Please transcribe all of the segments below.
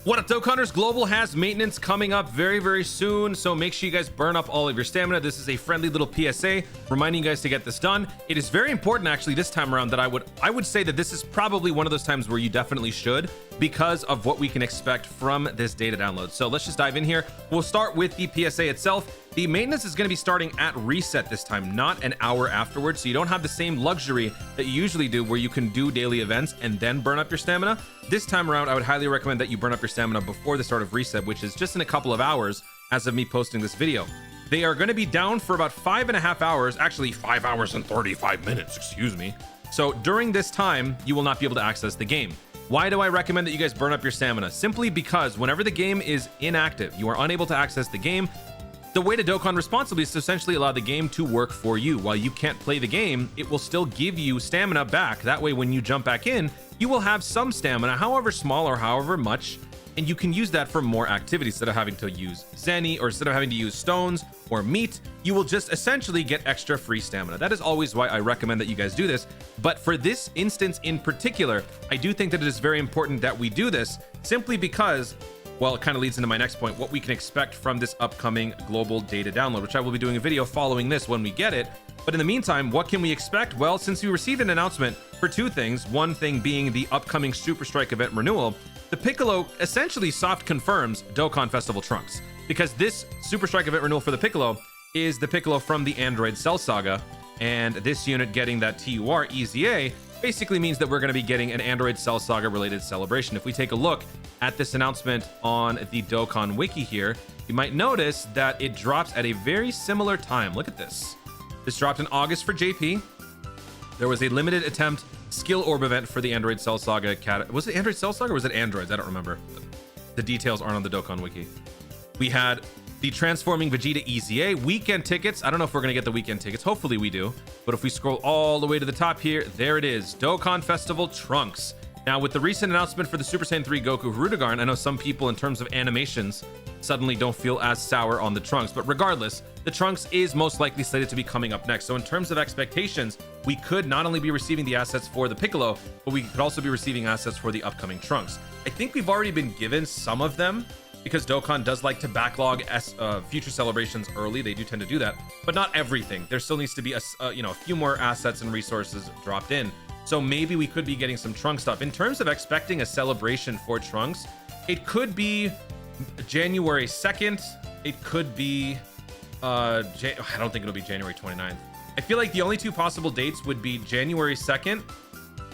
What up, Dokkaners? Global has maintenance coming up very soon, so make sure you guys burn up all of your stamina. This is a friendly little PSA reminding you guys to get this done. It is very important actually this time around that I would say that this is probably one of those times where you definitely should, because of what we can expect from this data download. So let's just dive in here. We'll start with the PSA itself. The maintenance is going to be starting at reset this time, not an hour afterwards. So you don't have the same luxury that you usually do where you can do daily events and then burn up your stamina. This time around, I would highly recommend that you burn up your stamina before the start of reset, which is just in a couple of hours as of me posting this video. They are going to be down for about 5.5 hours, actually 5 hours and 35 minutes, excuse me. So during this time, you will not be able to access the game. Why do I recommend that you guys burn up your stamina? Simply because whenever the game is inactive, you are unable to access the game. The way to Dokkan Responsibly is to essentially allow the game to work for you. While you can't play the game, it will still give you stamina back. That way, when you jump back in, you will have some stamina, however small or however much, and you can use that for more activities. Instead of having to use Zenny or instead of having to use stones or meat, you will just essentially get extra free stamina. That is always why I recommend that you guys do this. But for this instance in particular, I do think that it is very important that we do this, simply because, well, it kind of leads into my next point, what we can expect from this upcoming global data download, which I will be doing a video following this when we get it. But in the meantime, what can we expect? Well, since we received an announcement for two things, one thing being the upcoming Super Strike event renewal, the Piccolo essentially soft confirms Dokkan Festival Trunks, because this Super Strike event renewal for the Piccolo is the Piccolo from the Android Cell Saga, and this unit getting that TUR EZA basically means that we're going to be getting an Android Cell Saga related celebration. If we take a look at this announcement on the Dokkan Wiki here, you might notice that it drops at a very similar time. Look at this. This dropped in August for JP. There was a limited attempt skill orb event for the Android Cell Saga. Was it Android Cell Saga or was it Androids? I don't remember. The details aren't on the Dokkan Wiki. We had the Transforming Vegeta EZA weekend tickets. I don't know if we're going to get the weekend tickets. Hopefully we do. But if we scroll all the way to the top here, there it is. Dokkan Festival Trunks. Now, with the recent announcement for the Super Saiyan 3 Goku Hirudegarn, I know some people in terms of animations suddenly don't feel as sour on the Trunks, but regardless, the Trunks is most likely slated to be coming up next. So in terms of expectations, we could not only be receiving the assets for the Piccolo, but we could also be receiving assets for the upcoming Trunks. I think we've already been given some of them, because Dokkan does like to backlog future celebrations early. They do tend to do that, but not everything. There still needs to be a few more assets and resources dropped in. So maybe we could be getting some Trunks stuff. In terms of expecting a celebration for Trunks, it could be January 2nd. It could be, I don't think it'll be January 29th. I feel like the only two possible dates would be January 2nd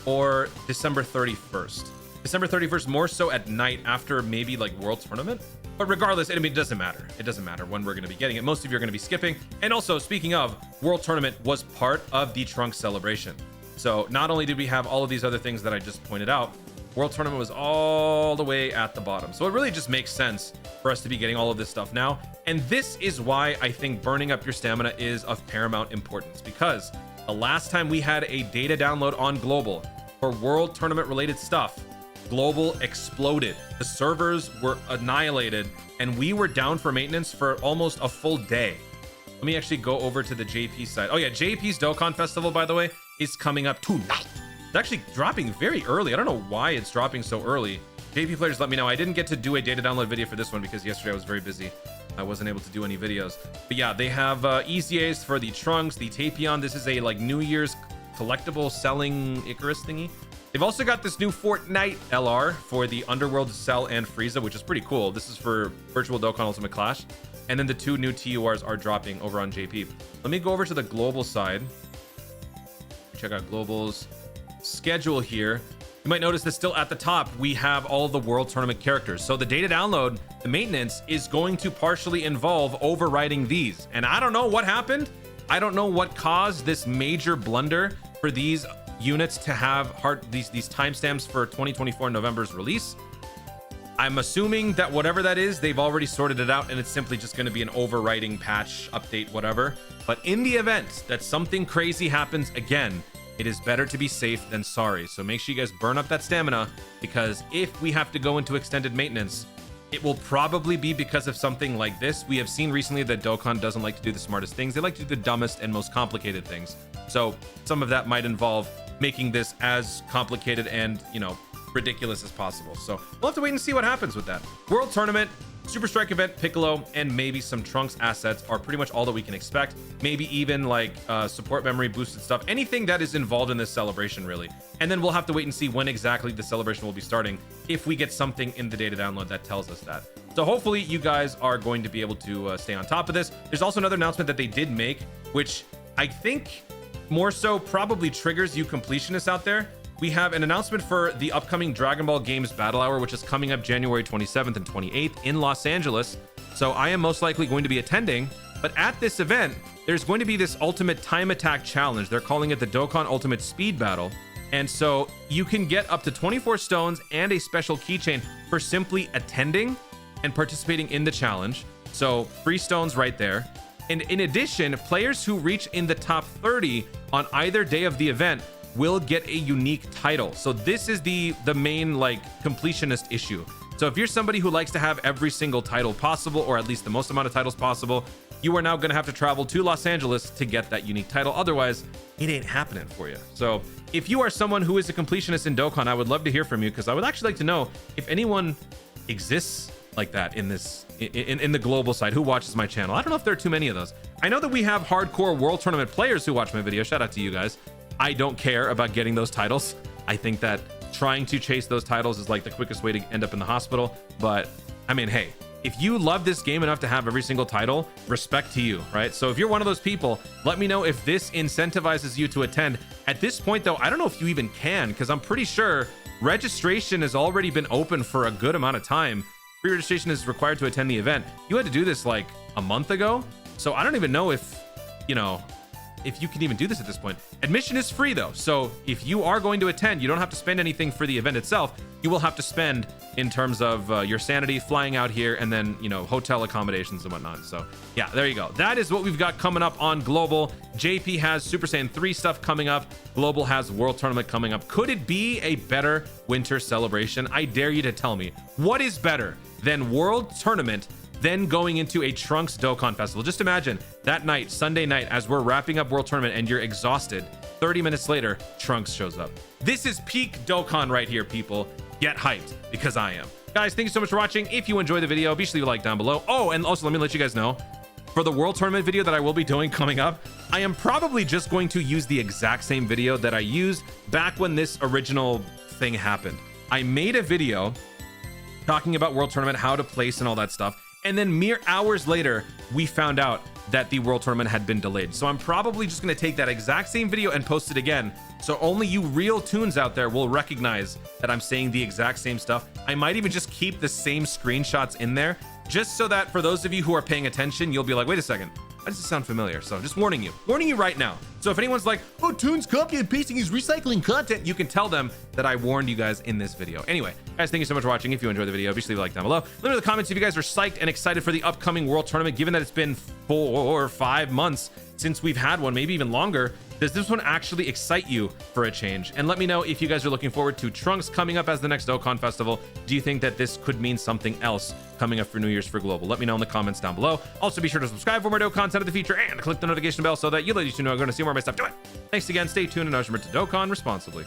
or December 31st. December 31st, more so at night after maybe like World Tournament. But regardless, I mean, it doesn't matter. It doesn't matter when we're going to be getting it. Most of you are going to be skipping. And also, speaking of, World Tournament was part of the Trunks celebration. So not only did we have all of these other things that I just pointed out, World Tournament was all the way at the bottom. So it really just makes sense for us to be getting all of this stuff now. And this is why I think burning up your stamina is of paramount importance, because the last time we had a data download on Global for World Tournament related stuff, Global exploded. The servers were annihilated and we were down for maintenance for almost a full day. Let me actually go over to the JP side. Oh yeah, JP's Dokkan Festival, by the way, is coming up tonight. It's actually dropping very early. I don't know why it's dropping so early. JP players, let me know. I didn't get to do a data download video for this one because yesterday I was very busy. I wasn't able to do any videos. But yeah, they have EZAs for the Trunks, the Tapion. This is a like New Year's collectible selling Icarus thingy. They've also got this new Fortnite LR for the Underworld Cell and Frieza, which is pretty cool. This is for Virtual Dokkan Ultimate Clash. And then the two new TURs are dropping over on JP. Let me go over to the global side. Check out Global's schedule here. You might notice that still at the top, we have all the World Tournament characters. So the data download, the maintenance, is going to partially involve overriding these. And I don't know what happened. I don't know what caused this major blunder for these units to have these timestamps for 2024 November's release. I'm assuming that whatever that is, they've already sorted it out and it's simply just going to be an overriding patch, update, whatever. But in the event that something crazy happens again, it is better to be safe than sorry. So make sure you guys burn up that stamina, because if we have to go into extended maintenance, it will probably be because of something like this. We have seen recently that Dokkan doesn't like to do the smartest things. They like to do the dumbest and most complicated things. So some of that might involve making this as complicated and, ridiculous as possible. So we'll have to wait and see what happens with that. World Tournament, Super Strike event, Piccolo, and maybe some Trunks assets are pretty much all that we can expect. Maybe even like support memory boosted stuff, anything that is involved in this celebration really. And then we'll have to wait and see when exactly the celebration will be starting if we get something in the data download that tells us that. So hopefully you guys are going to be able to stay on top of this. There's also another announcement that they did make, which I think more so probably triggers you completionists out there. We have an announcement for the upcoming Dragon Ball Games Battle Hour, which is coming up January 27th and 28th in Los Angeles. So I am most likely going to be attending, but at this event, there's going to be this ultimate time attack challenge. They're calling it the Dokkan Ultimate Speed Battle. And so you can get up to 24 stones and a special keychain for simply attending and participating in the challenge. So free stones right there. And in addition, players who reach in the top 30 on either day of the event will get a unique title. So this is the main like completionist issue. So if you're somebody who likes to have every single title possible, or at least the most amount of titles possible, you are now going to have to travel to Los Angeles to get that unique title. Otherwise, it ain't happening for you. So if you are someone who is a completionist in Dokkan, I would love to hear from you, because I would actually like to know if anyone exists like that in this in the global side who watches my channel. I don't know if there are too many of those. I know that we have hardcore World Tournament players who watch my video. Shout out to you guys. I don't care about getting those titles. I think that trying to chase those titles is like the quickest way to end up in the hospital. But I mean, hey, if you love this game enough to have every single title, respect to you, right? So if you're one of those people, let me know if this incentivizes you to attend. At this point though, I don't know if you even can, because I'm pretty sure registration has already been open for a good amount of time. Pre-registration is required to attend the event. You had to do this like a month ago. So I don't even know if, you know, if you can even do this at this point. Admission is free though. So if you are going to attend, you don't have to spend anything for the event itself. You will have to spend in terms of your sanity, flying out here, and then, you know, hotel accommodations and whatnot. So yeah, there you go. That is what we've got coming up on Global. JP has Super Saiyan 3 stuff coming up. Global has World Tournament coming up. Could it be a better winter celebration? I dare you to tell me. What is better than World Tournament then going into a Trunks Dokkan Festival? Just imagine that night, Sunday night, as we're wrapping up World Tournament and you're exhausted. 30 minutes later, Trunks shows up. This is peak Dokkan right here, people. Get hyped, because I am. Guys, thank you so much for watching. If you enjoyed the video, be sure to leave a like down below. Oh, and also let me let you guys know, for the World Tournament video that I will be doing coming up, I am probably just going to use the exact same video that I used back when this original thing happened. I made a video talking about World Tournament, how to place and all that stuff. And then mere hours later, we found out that the World Tournament had been delayed. So I'm probably just gonna take that exact same video and post it again. So only you real tunes out there will recognize that I'm saying the exact same stuff. I might even just keep the same screenshots in there, just so that for those of you who are paying attention, you'll be like, wait a second, why does this sound familiar? So just warning you right now. So if anyone's like, oh, Toon's copying and pasting, he's recycling content, you can tell them that I warned you guys in this video. Anyway, guys, thank you so much for watching. If you enjoyed the video, be sure to leave a like down below. Let me know in the comments if you guys are psyched and excited for the upcoming World Tournament, given that it's been 4 or 5 months since we've had one, maybe even longer. Does this one actually excite you for a change? And let me know if you guys are looking forward to Trunks coming up as the next Dokkan Festival. Do you think that this could mean something else coming up for New Year's for Global? Let me know in the comments down below. Also, be sure to subscribe for more Dokkan content of the future and click the notification bell so that you ladies know I'm going to see more of my stuff. Do it. Thanks again. Stay tuned and remember to Dokkan responsibly.